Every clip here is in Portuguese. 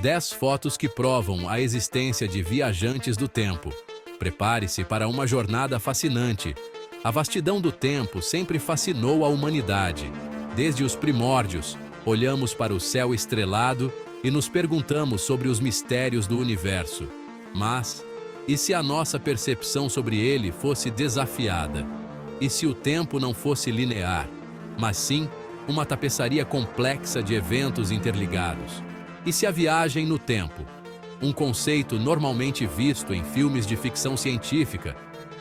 10 fotos que provam a existência de viajantes do tempo. Prepare-se para uma jornada fascinante. A vastidão do tempo sempre fascinou a humanidade. Desde os primórdios, olhamos para o céu estrelado e nos perguntamos sobre os mistérios do universo. Mas, e se a nossa percepção sobre ele fosse desafiada? E se o tempo não fosse linear, mas sim uma tapeçaria complexa de eventos interligados? E se a viagem no tempo, um conceito normalmente visto em filmes de ficção científica,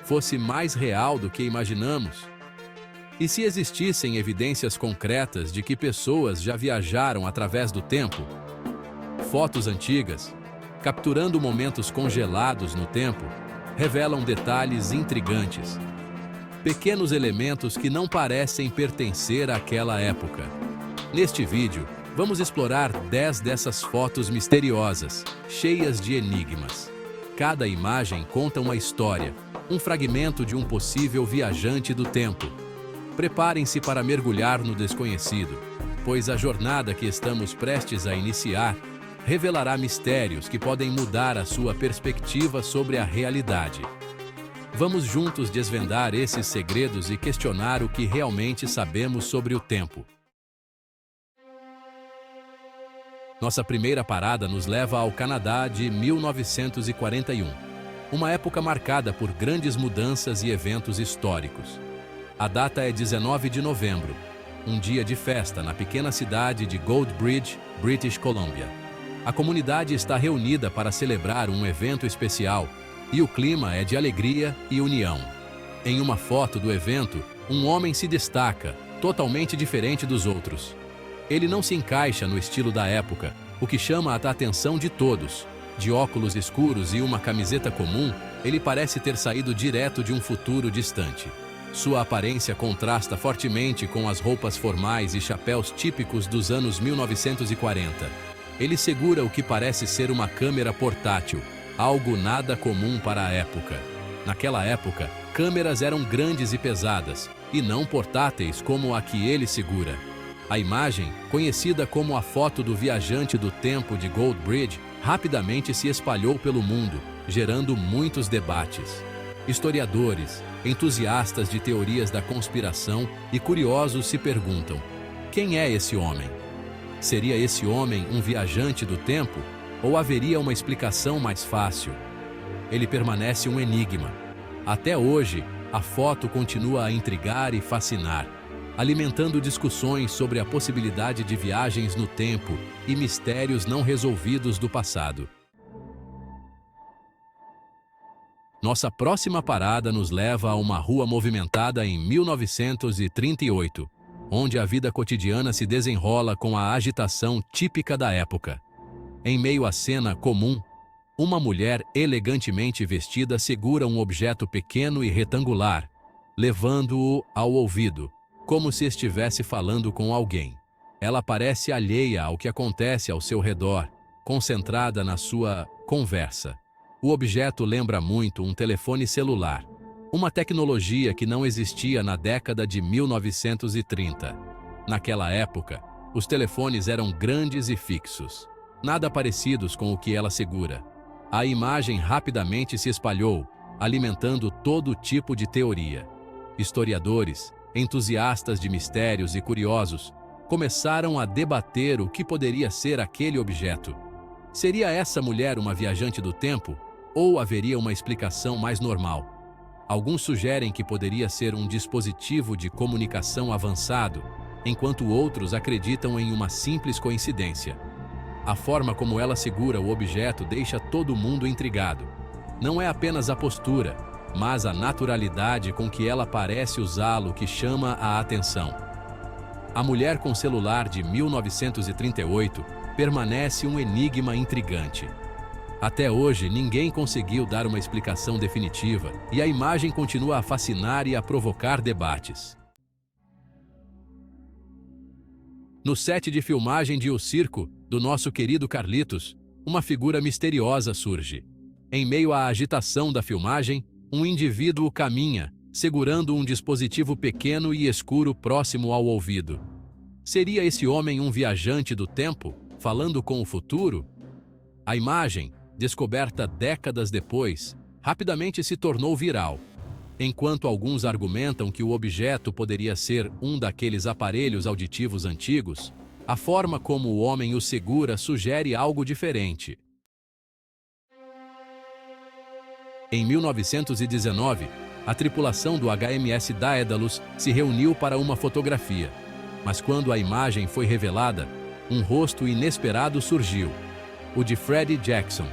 fosse mais real do que imaginamos? E se existissem evidências concretas de que pessoas já viajaram através do tempo? Fotos antigas, capturando momentos congelados no tempo, revelam detalhes intrigantes. Pequenos elementos que não parecem pertencer àquela época. Neste vídeo, vamos explorar 10 dessas fotos misteriosas, cheias de enigmas. Cada imagem conta uma história, um fragmento de um possível viajante do tempo. Preparem-se para mergulhar no desconhecido, pois a jornada que estamos prestes a iniciar revelará mistérios que podem mudar a sua perspectiva sobre a realidade. Vamos juntos desvendar esses segredos e questionar o que realmente sabemos sobre o tempo. Nossa primeira parada nos leva ao Canadá de 1941, uma época marcada por grandes mudanças e eventos históricos. A data é 19 de novembro, um dia de festa na pequena cidade de Goldbridge, British Columbia. A comunidade está reunida para celebrar um evento especial e o clima é de alegria e união. Em uma foto do evento, um homem se destaca, totalmente diferente dos outros. Ele não se encaixa no estilo da época, o que chama a atenção de todos. De óculos escuros e uma camiseta comum, ele parece ter saído direto de um futuro distante. Sua aparência contrasta fortemente com as roupas formais e chapéus típicos dos anos 1940. Ele segura o que parece ser uma câmera portátil, algo nada comum para a época. Naquela época, câmeras eram grandes e pesadas, e não portáteis como a que ele segura. A imagem, conhecida como a foto do viajante do tempo de Goldbridge, rapidamente se espalhou pelo mundo, gerando muitos debates. Historiadores, entusiastas de teorias da conspiração e curiosos se perguntam: quem é esse homem? Seria esse homem um viajante do tempo? Ou haveria uma explicação mais fácil? Ele permanece um enigma. Até hoje, a foto continua a intrigar e fascinar, alimentando discussões sobre a possibilidade de viagens no tempo e mistérios não resolvidos do passado. Nossa próxima parada nos leva a uma rua movimentada em 1938, onde a vida cotidiana se desenrola com a agitação típica da época. Em meio à cena comum, uma mulher elegantemente vestida segura um objeto pequeno e retangular, levando-o ao ouvido, como se estivesse falando com alguém. Ela parece alheia ao que acontece ao seu redor, concentrada na sua conversa. O objeto lembra muito um telefone celular, uma tecnologia que não existia na década de 1930. Naquela época, os telefones eram grandes e fixos, nada parecidos com o que ela segura. A imagem rapidamente se espalhou, alimentando todo tipo de teoria. Historiadores, entusiastas de mistérios e curiosos, começaram a debater o que poderia ser aquele objeto. Seria essa mulher uma viajante do tempo, ou haveria uma explicação mais normal? Alguns sugerem que poderia ser um dispositivo de comunicação avançado, enquanto outros acreditam em uma simples coincidência. A forma como ela segura o objeto deixa todo mundo intrigado. Não é apenas a postura, mas a naturalidade com que ela parece usá-lo que chama a atenção. A mulher com celular de 1938 permanece um enigma intrigante. Até hoje, ninguém conseguiu dar uma explicação definitiva e a imagem continua a fascinar e a provocar debates. No set de filmagem de O Circo, do nosso querido Carlitos, uma figura misteriosa surge. Em meio à agitação da filmagem, um indivíduo caminha, segurando um dispositivo pequeno e escuro próximo ao ouvido. Seria esse homem um viajante do tempo, falando com o futuro? A imagem, descoberta décadas depois, rapidamente se tornou viral. Enquanto alguns argumentam que o objeto poderia ser um daqueles aparelhos auditivos antigos, a forma como o homem o segura sugere algo diferente. Em 1919, a tripulação do HMS Daedalus se reuniu para uma fotografia. Mas quando a imagem foi revelada, um rosto inesperado surgiu: o de Freddie Jackson,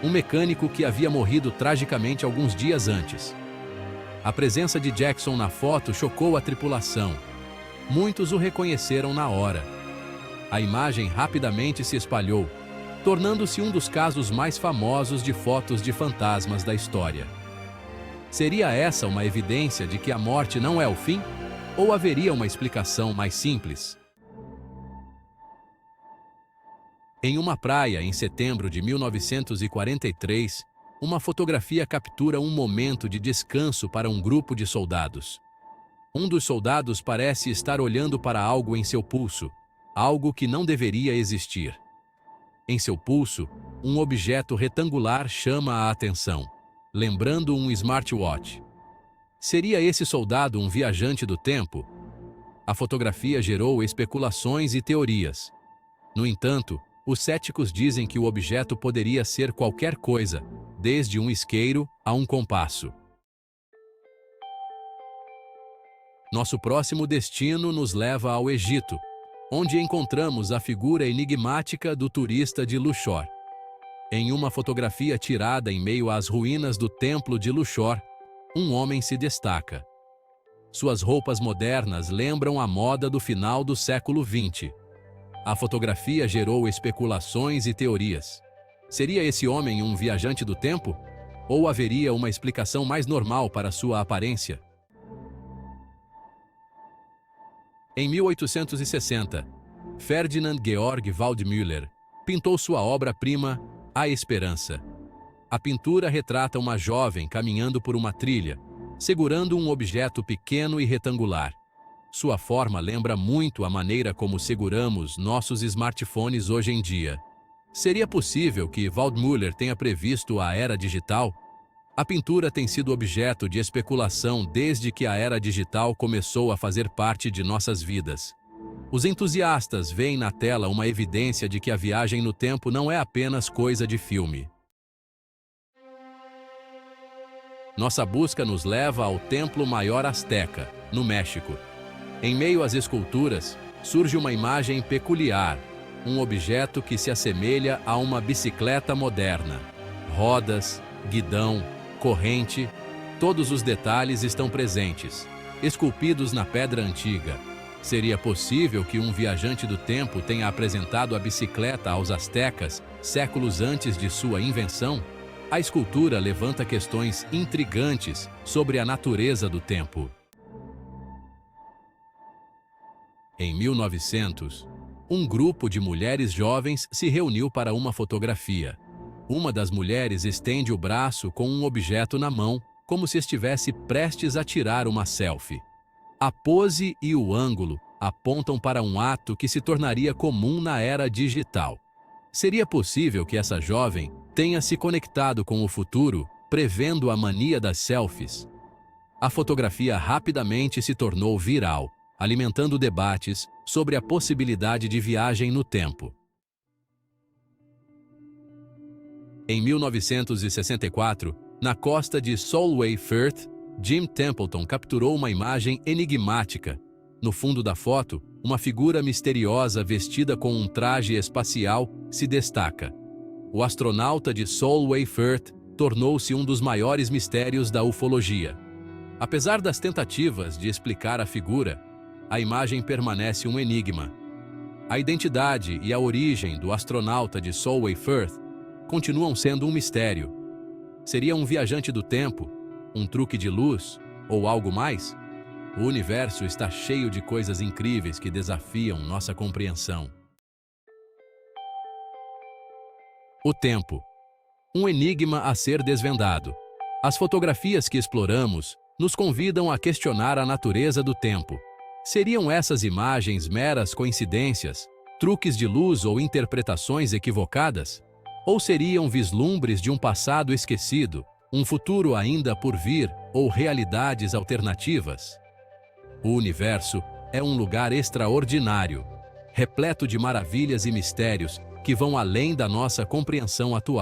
um mecânico que havia morrido tragicamente alguns dias antes. A presença de Jackson na foto chocou a tripulação. Muitos o reconheceram na hora. A imagem rapidamente se espalhou, tornando-se um dos casos mais famosos de fotos de fantasmas da história. Seria essa uma evidência de que a morte não é o fim? Ou haveria uma explicação mais simples? Em uma praia em setembro de 1943, uma fotografia captura um momento de descanso para um grupo de soldados. Um dos soldados parece estar olhando para algo em seu pulso, algo que não deveria existir. Em seu pulso, um objeto retangular chama a atenção, lembrando um smartwatch. Seria esse soldado um viajante do tempo? A fotografia gerou especulações e teorias. No entanto, os céticos dizem que o objeto poderia ser qualquer coisa, desde um isqueiro a um compasso. Nosso próximo destino nos leva ao Egito, onde encontramos a figura enigmática do turista de Luxor. Em uma fotografia tirada em meio às ruínas do templo de Luxor, um homem se destaca. Suas roupas modernas lembram a moda do final do século XX. A fotografia gerou especulações e teorias. Seria esse homem um viajante do tempo? Ou haveria uma explicação mais normal para sua aparência? Em 1860, Ferdinand Georg Waldmüller pintou sua obra-prima, A Esperança. A pintura retrata uma jovem caminhando por uma trilha, segurando um objeto pequeno e retangular. Sua forma lembra muito a maneira como seguramos nossos smartphones hoje em dia. Seria possível que Waldmüller tenha previsto a era digital? A pintura tem sido objeto de especulação desde que a era digital começou a fazer parte de nossas vidas. Os entusiastas veem na tela uma evidência de que a viagem no tempo não é apenas coisa de filme. Nossa busca nos leva ao Templo Maior Azteca, no México. Em meio às esculturas, surge uma imagem peculiar, um objeto que se assemelha a uma bicicleta moderna. Rodas, guidão, corrente, todos os detalhes estão presentes, esculpidos na pedra antiga. Seria possível que um viajante do tempo tenha apresentado a bicicleta aos astecas séculos antes de sua invenção? A escultura levanta questões intrigantes sobre a natureza do tempo. Em 1900, um grupo de mulheres jovens se reuniu para uma fotografia. Uma das mulheres estende o braço com um objeto na mão, como se estivesse prestes a tirar uma selfie. A pose e o ângulo apontam para um ato que se tornaria comum na era digital. Seria possível que essa jovem tenha se conectado com o futuro, prevendo a mania das selfies? A fotografia rapidamente se tornou viral, alimentando debates sobre a possibilidade de viagem no tempo. Em 1964, na costa de Solway Firth, Jim Templeton capturou uma imagem enigmática. No fundo da foto, uma figura misteriosa vestida com um traje espacial se destaca. O astronauta de Solway Firth tornou-se um dos maiores mistérios da ufologia. Apesar das tentativas de explicar a figura, a imagem permanece um enigma. A identidade e a origem do astronauta de Solway Firth continuam sendo um mistério. Seria um viajante do tempo, um truque de luz ou algo mais? O universo está cheio de coisas incríveis que desafiam nossa compreensão. O tempo. Um enigma a ser desvendado. As fotografias que exploramos nos convidam a questionar a natureza do tempo. Seriam essas imagens meras coincidências, truques de luz ou interpretações equivocadas? Ou seriam vislumbres de um passado esquecido, um futuro ainda por vir ou realidades alternativas? O universo é um lugar extraordinário, repleto de maravilhas e mistérios que vão além da nossa compreensão atual.